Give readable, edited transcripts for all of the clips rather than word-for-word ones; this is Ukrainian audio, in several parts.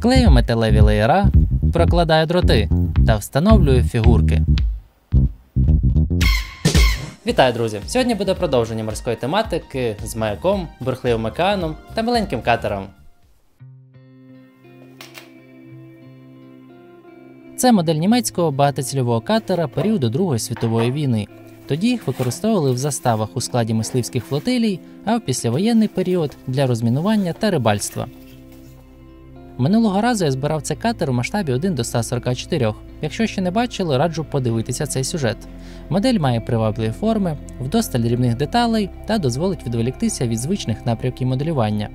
Клею металеві леєра, прокладаю дроти та встановлюю фігурки. Вітаю, друзі! Сьогодні буде продовження морської тематики з маяком, бурхливим океаном та маленьким катером. Це модель німецького багатоцільового катера періоду Другої світової війни. Тоді їх використовували в заставах у складі мисливських флотилій, а в післявоєнний період для розмінування та рибальства. Минулого разу я збирав цей катер у масштабі 1 до 144. Якщо ще не бачили, раджу подивитися цей сюжет. Модель має привабливі форми, вдосталь дрібних деталей та дозволить відволіктися від звичних напрямків моделювання.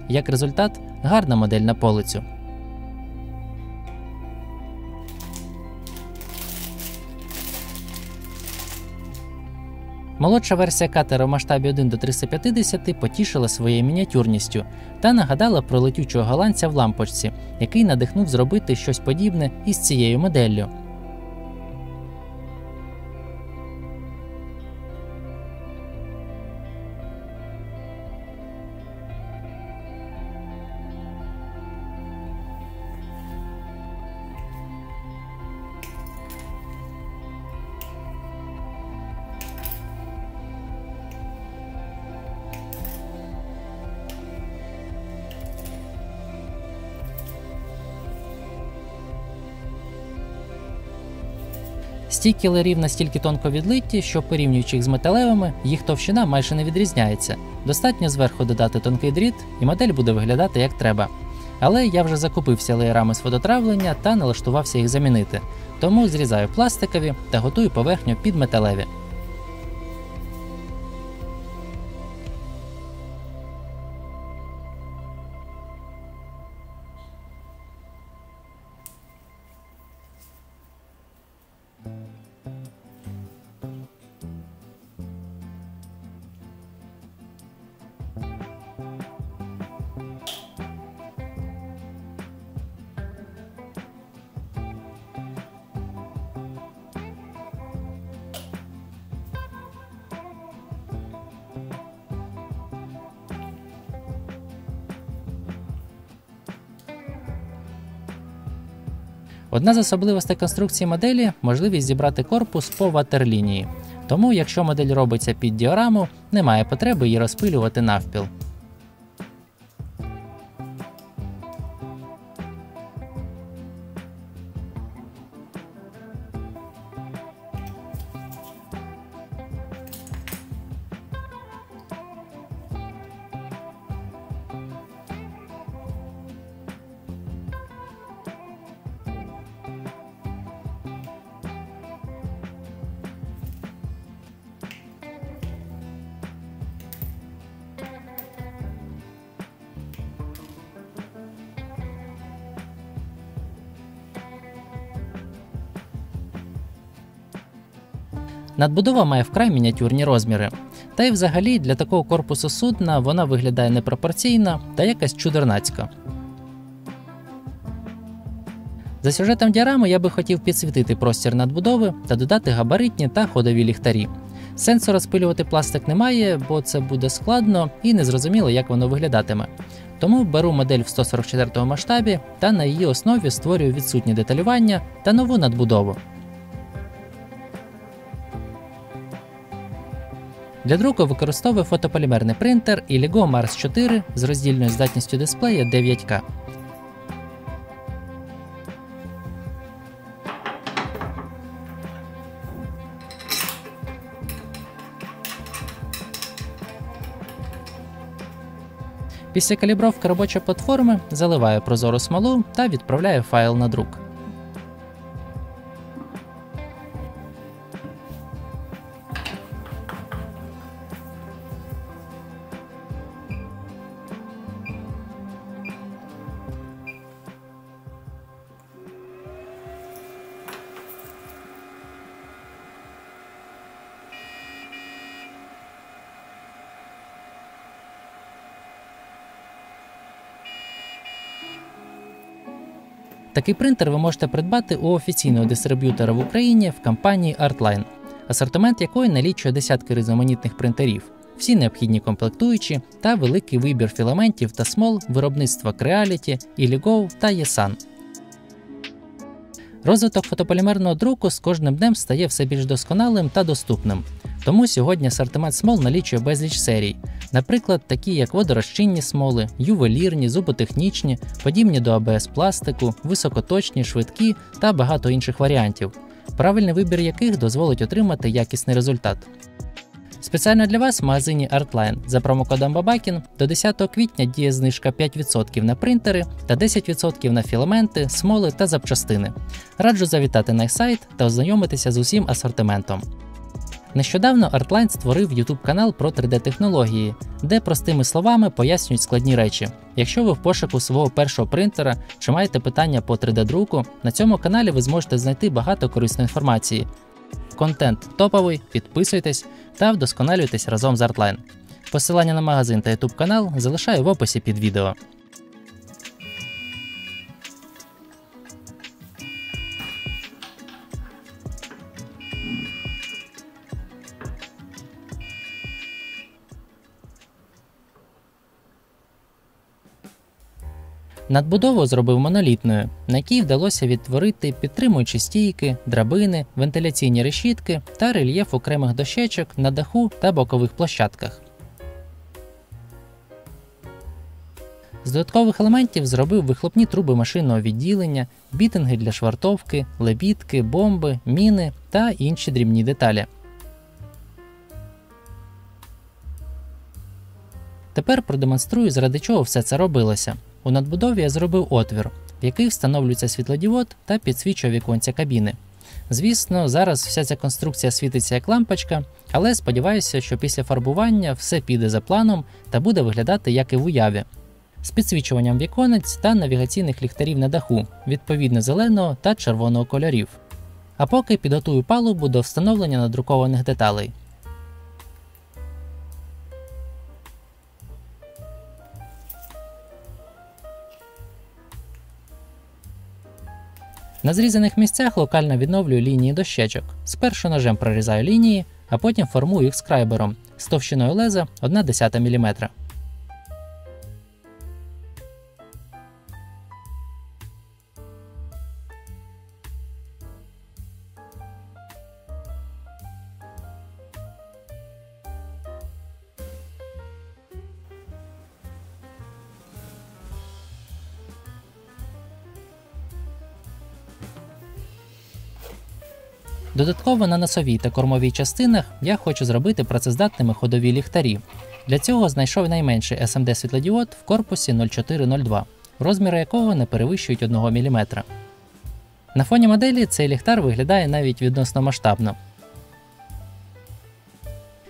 Як результат, гарна модель на полицю. Молодша версія катера в масштабі 1 до 350 потішила своєю мініатюрністю та нагадала про летючого голландця в лампочці, який надихнув зробити щось подібне із цією моделлю. Стійки леєрів настільки тонко відлиті, що порівнюючи їх з металевими, їх товщина майже не відрізняється. Достатньо зверху додати тонкий дріт, і модель буде виглядати як треба. Але я вже закупився леєрами з водотравлення та налаштувався їх замінити. Тому зрізаю пластикові та готую поверхню під металеві. Одна з особливостей конструкції моделі – можливість зібрати корпус по ватерлінії. Тому, якщо модель робиться під діораму, немає потреби її розпилювати навпіл. Надбудова має вкрай мініатюрні розміри. Та й взагалі для такого корпусу судна вона виглядає непропорційно та якась чудернацька. За сюжетом діорами я би хотів підсвітити простір надбудови та додати габаритні та ходові ліхтарі. Сенсу розпилювати пластик немає, бо це буде складно і незрозуміло, як воно виглядатиме. Тому беру модель в 144 масштабі та на її основі створюю відсутні деталювання та нову надбудову. Для друку використовую фотополімерний принтер Iligo Mars 4 з роздільною здатністю дисплея 9К. Після калібровки робочої платформи заливаю прозору смолу та відправляю файл на друк. Такий принтер ви можете придбати у офіційного дистриб'ютора в Україні в компанії Artline, асортимент якої налічує десятки різноманітних принтерів. всі необхідні комплектуючі та великий вибір філаментів та смол виробництва Creality, Illigo та Yesan. Розвиток фотополімерного друку з кожним днем стає все більш досконалим та доступним. Тому сьогодні асортимент смол налічує безліч серій. Наприклад, такі як водорозчинні смоли, ювелірні, зуботехнічні, подібні до АБС-пластику, високоточні, швидкі та багато інших варіантів, правильний вибір яких дозволить отримати якісний результат. Спеціально для вас в магазині Artline за промокодом BABAKIN до 10 квітня діє знижка 5% на принтери та 10% на філаменти, смоли та запчастини. Раджу завітати на сайт та ознайомитися з усім асортиментом. Нещодавно Artline створив YouTube-канал про 3D-технології, де простими словами пояснюють складні речі. Якщо ви в пошуку свого першого принтера чи маєте питання по 3D-друку, на цьому каналі ви зможете знайти багато корисної інформації. Контент топовий, підписуйтесь та вдосконалюйтесь разом з Artline. Посилання на магазин та YouTube канал залишаю в описі під відео. Надбудову зробив монолітною, на якій вдалося відтворити підтримуючі стійки, драбини, вентиляційні решітки та рельєф окремих дощечок на даху та бокових площадках. З додаткових елементів зробив вихлопні труби машинного відділення, бітинги для швартовки, лебідки, бомби, міни та інші дрібні деталі. Тепер продемонструю, заради чого все це робилося. У надбудові я зробив отвір, в який встановлюється світлодіод та підсвічує віконця кабіни. Звісно, зараз вся ця конструкція світиться як лампочка, але сподіваюся, що після фарбування все піде за планом та буде виглядати як і в уяві. З підсвічуванням віконець та навігаційних ліхтарів на даху, відповідно зеленого та червоного кольорів. А поки підготую палубу до встановлення надрукованих деталей. На зрізаних місцях локально відновлюю лінії дощечок. Спершу ножем прорізаю лінії, а потім формую їх скрайбером з товщиною леза 1/10 мм. Додатково на носовій та кормовій частинах я хочу зробити працездатними ходові ліхтарі. Для цього знайшов найменший SMD-світлодіод в корпусі 0402, розміри якого не перевищують 1 мм. На фоні моделі цей ліхтар виглядає навіть відносно масштабно.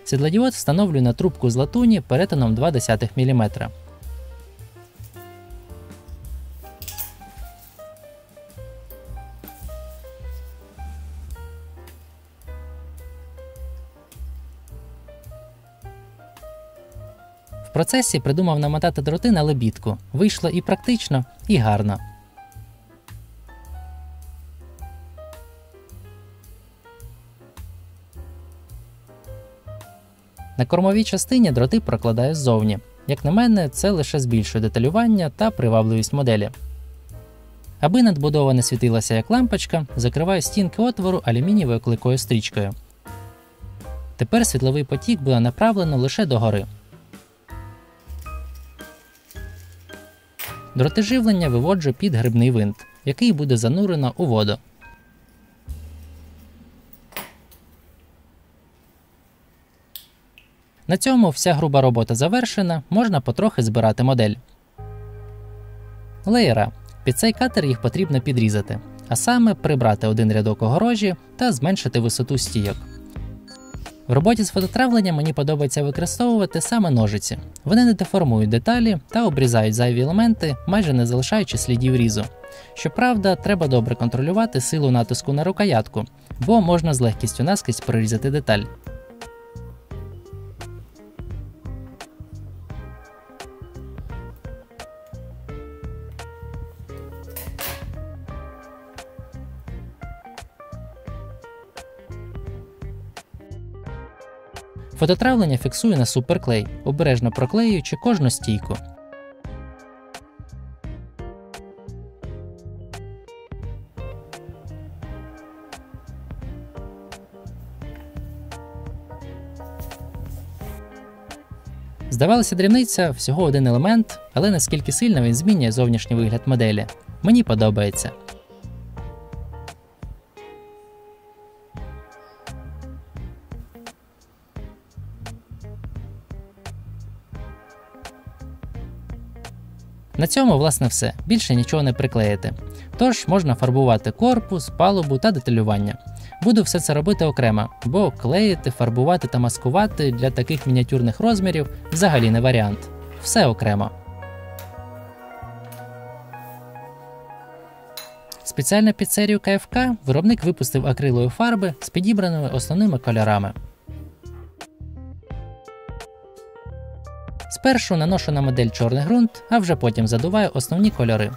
Світлодіод встановлюю на трубку з латуні перетином 0,2 мм. В процесі придумав намотати дроти на лебідку. Вийшло і практично, і гарно. На кормовій частині дроти прокладаю ззовні. Як на мене, це лише збільшує деталювання та привабливість моделі. Аби надбудова не світилася як лампочка, закриваю стінки отвору алюмінієвою клейкою стрічкою. Тепер світловий потік буде направлено лише догори. Дроти живлення виводжу під грибний винт, який буде занурено у воду. На цьому вся груба робота завершена, можна потрохи збирати модель. Леєра. Під цей катер їх потрібно підрізати, а саме прибрати один рядок огорожі та зменшити висоту стійок. В роботі з фототравленням мені подобається використовувати саме ножиці. Вони не деформують деталі та обрізають зайві елементи, майже не залишаючи слідів різу. Щоправда, треба добре контролювати силу натиску на рукоятку, бо можна з легкістю наскрізь прорізати деталь. Фототравлення фіксую на суперклей, обережно проклеюючи кожну стійку. Здавалося, дрібниця, всього один елемент, але наскільки сильно він змінює зовнішній вигляд моделі. Мені подобається. На цьому, власне, все. Більше нічого не приклеїти. Тож, можна фарбувати корпус, палубу та деталювання. Буду все це робити окремо, бо клеїти, фарбувати та маскувати для таких мініатюрних розмірів взагалі не варіант. Все окремо. Спеціально під серію КФК виробник випустив акрилові фарби з підібраними основними кольорами. Спершу наношу на модель чорний ґрунт, а вже потім задуваю основні кольори.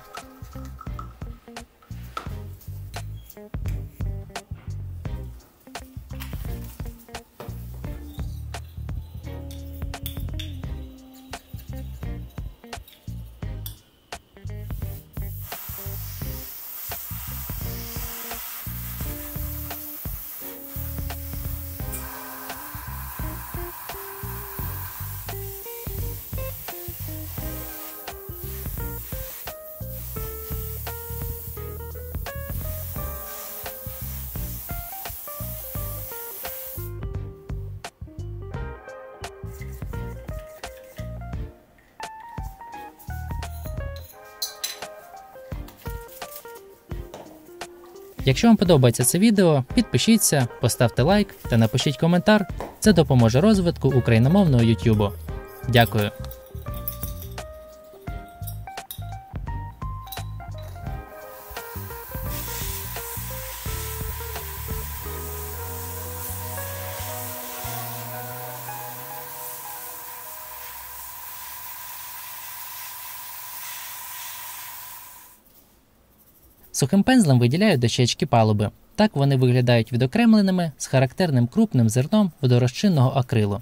Якщо вам подобається це відео, підпишіться, поставте лайк та напишіть коментар. Це допоможе розвитку україномовного YouTube. Дякую. Сухим пензлем виділяю дощечки палуби. Так вони виглядають відокремленими з характерним крупним зерном водорозчинного акрилу.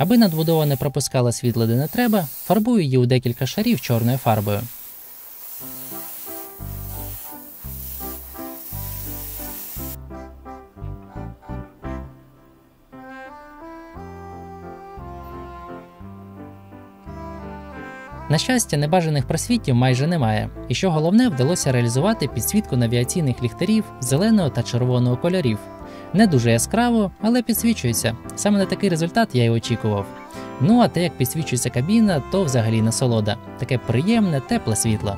Аби надбудова не пропускала світло де не треба, фарбую її у декілька шарів чорною фарбою. На щастя, небажаних просвітів майже немає, і що головне, вдалося реалізувати підсвітку навігаційних ліхтарів зеленого та червоного кольорів. Не дуже яскраво, але підсвічується. Саме на такий результат я й очікував. Ну а те, як підсвічується кабіна, то взагалі насолода. Таке приємне, тепле світло.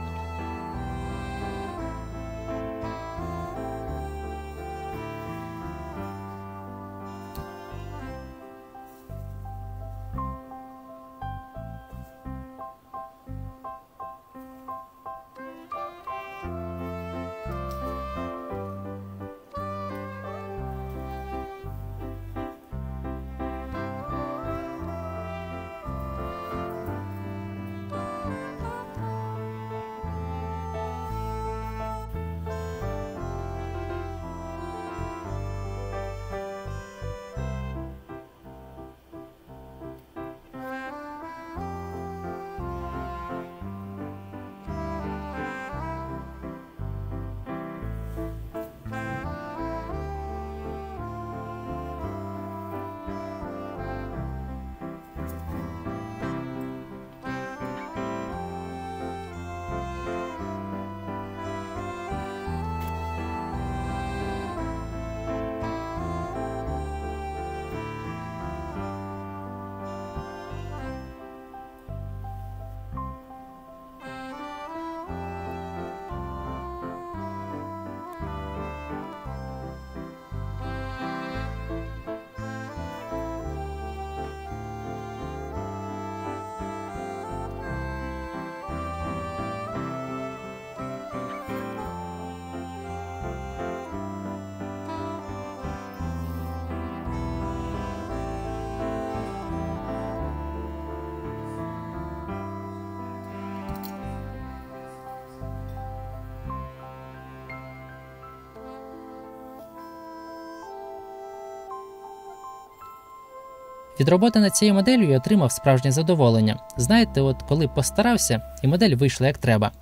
Від роботи над цією моделлю я отримав справжнє задоволення. Знаєте, от коли постарався, і модель вийшла як треба.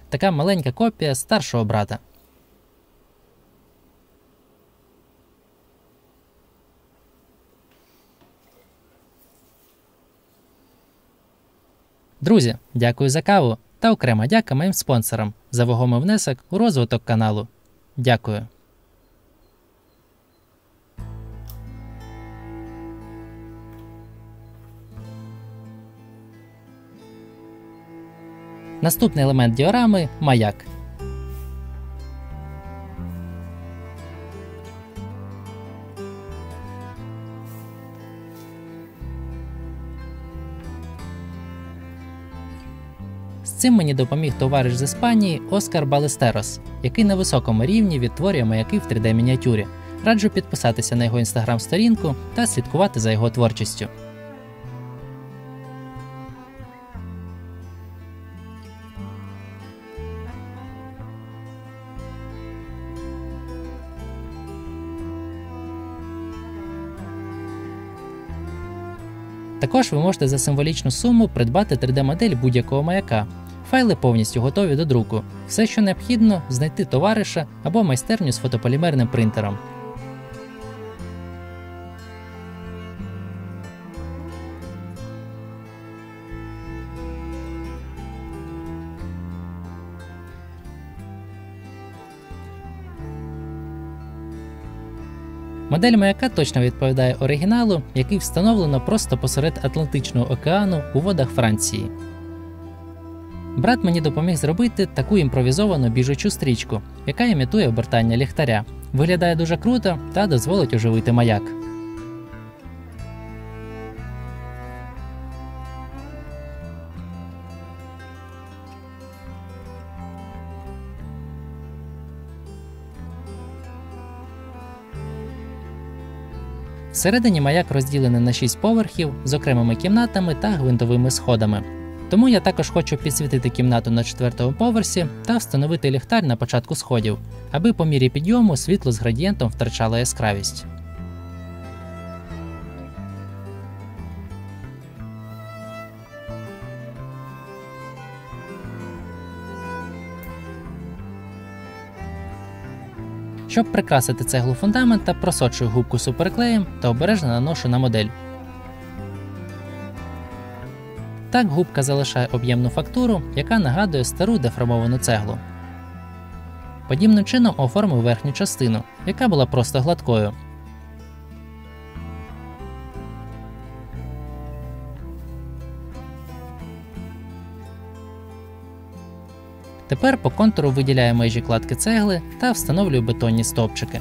Така маленька копія старшого брата. Друзі, дякую за каву та окрема дяка моїм спонсорам за вагомий внесок у розвиток каналу. Дякую. Наступний елемент діорами – маяк. З цим мені допоміг товариш з Іспанії Оскар Балестерос, який на високому рівні відтворює маяки в 3D-мініатюрі. Раджу підписатися на його інстаграм-сторінку та слідкувати за його творчістю. Також ви можете за символічну суму придбати 3D-модель будь-якого маяка. Файли повністю готові до друку. Все, що необхідно, знайти товариша або майстерню з фотополімерним принтером. Модель маяка точно відповідає оригіналу, який встановлено просто посеред Атлантичного океану у водах Франції. Брат мені допоміг зробити таку імпровізовану біжучу стрічку, яка імітує обертання ліхтаря. Виглядає дуже круто та дозволить оживити маяк. Всередині маяк розділений на 6 поверхів з окремими кімнатами та гвинтовими сходами. Тому я також хочу підсвітити кімнату на 4-му поверсі та встановити ліхтар на початку сходів, аби по мірі підйому світло з градієнтом втрачало яскравість. Щоб прикрасити цеглу фундамента, просочую губку суперклеєм та обережно наношу на модель. Так губка залишає об'ємну фактуру, яка нагадує стару деформовану цеглу. Подібним чином оформив верхню частину, яка була просто гладкою. Тепер по контуру виділяю межі кладки цегли та встановлюю бетонні стовпчики.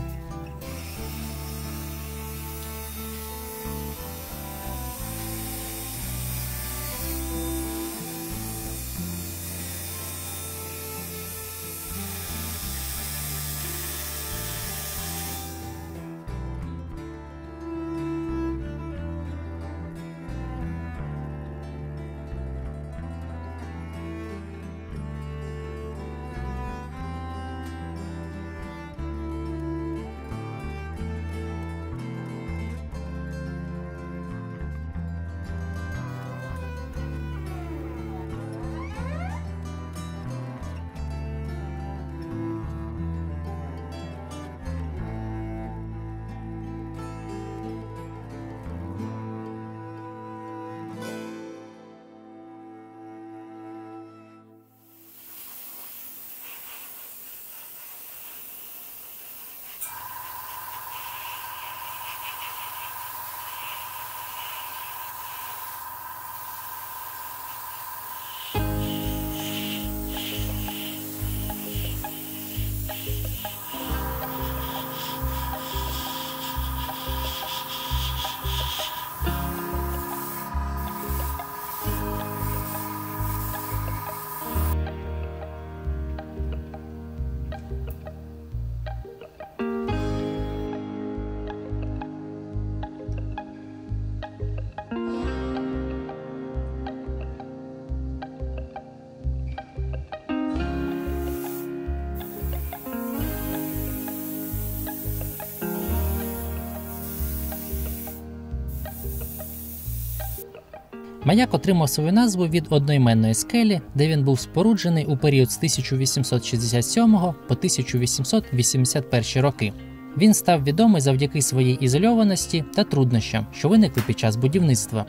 Маяк отримав свою назву від одноіменної скелі, де він був споруджений у період з 1867 по 1881 роки. Він став відомий завдяки своїй ізольованості та труднощам, що виникли під час будівництва.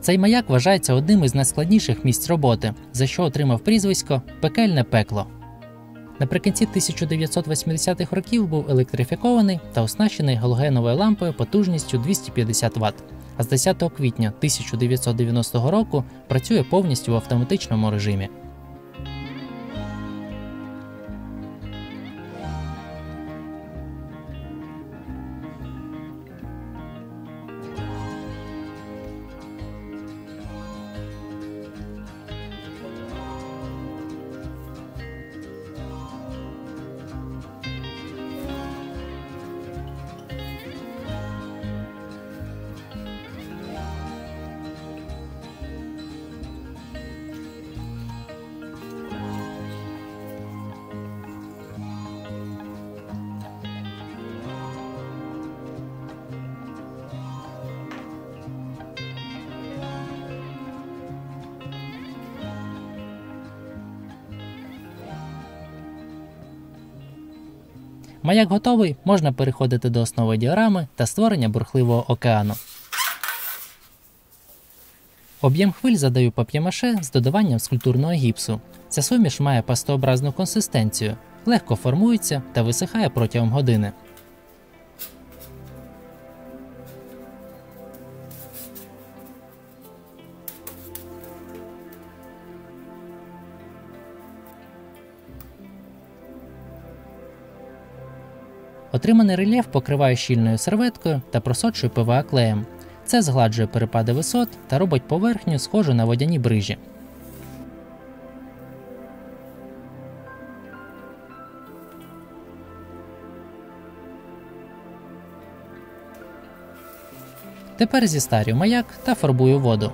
Цей маяк вважається одним із найскладніших місць роботи, за що отримав прізвисько «Пекельне пекло». Наприкінці 1980-х років був електрифікований та оснащений галогеновою лампою потужністю 250 Вт, а з 10 квітня 1990 року працює повністю в автоматичному режимі. Маяк готовий, можна переходити до основи діорами та створення бурхливого океану. Об'єм хвиль задаю пап'є-маше з додаванням скульптурного гіпсу. Ця суміш має пастообразну консистенцію, легко формується та висихає протягом години. Отриманий рельєф покриваю щільною серветкою та просочую ПВА клеєм. Це згладжує перепади висот та робить поверхню схожу на водяні брижі. Тепер зістарю маяк та фарбую воду.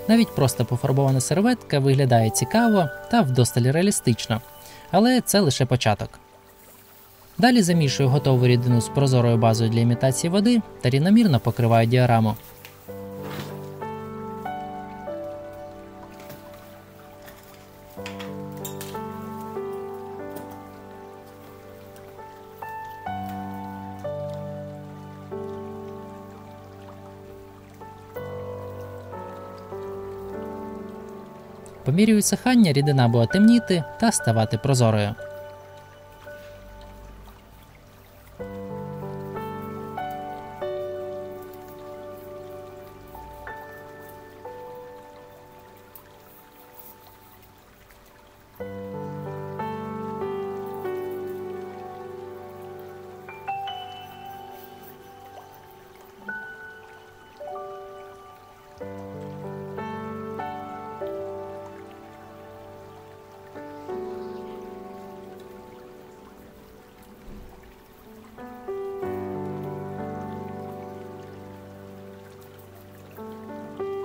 Навіть просто пофарбована серветка виглядає цікаво та вдосталь реалістично. Але це лише початок. Далі замішую готову рідину з прозорою базою для імітації води та рівномірно покриваю діораму. По мірі висихання рідина буде темніти та ставати прозорою.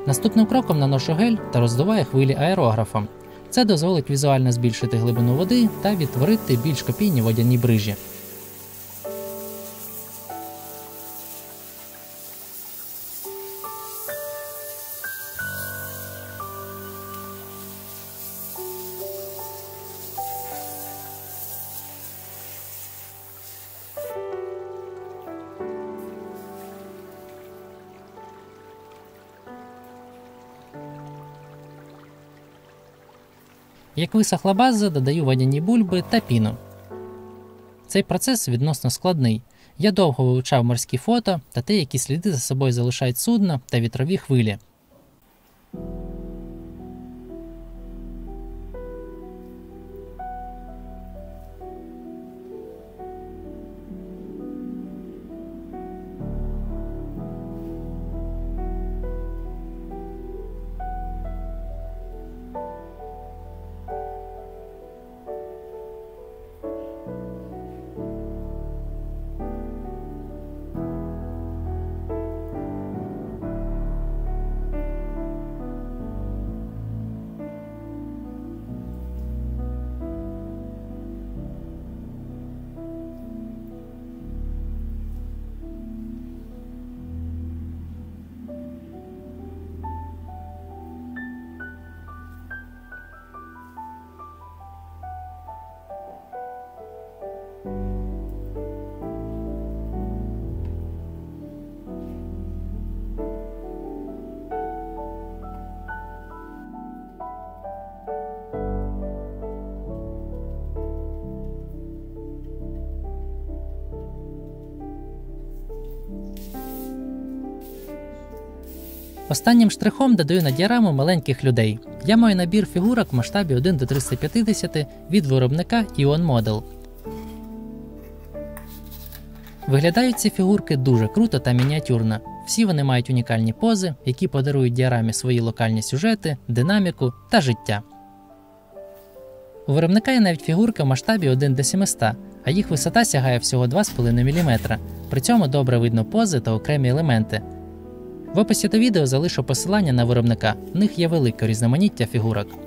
Наступним кроком наношу гель та роздуваю хвилі аерографом. Це дозволить візуально збільшити глибину води та відтворити більш копійні водяні брижі. Як висохла база, додаю водяні бульби та піну. Цей процес відносно складний. Я довго вивчав морські фото та те, які сліди за собою залишають судна та вітрові хвилі. Останнім штрихом додаю на діораму маленьких людей. Я маю набір фігурок в масштабі 1 до 350 від виробника Ion Model. Виглядають ці фігурки дуже круто та мініатюрно. Всі вони мають унікальні пози, які подарують діорамі свої локальні сюжети, динаміку та життя. У виробника є навіть фігурки в масштабі 1 до 700, а їх висота сягає всього 2,5 мм. При цьому добре видно пози та окремі елементи. В описі до відео залишу посилання на виробника, в них є велике різноманіття фігурок.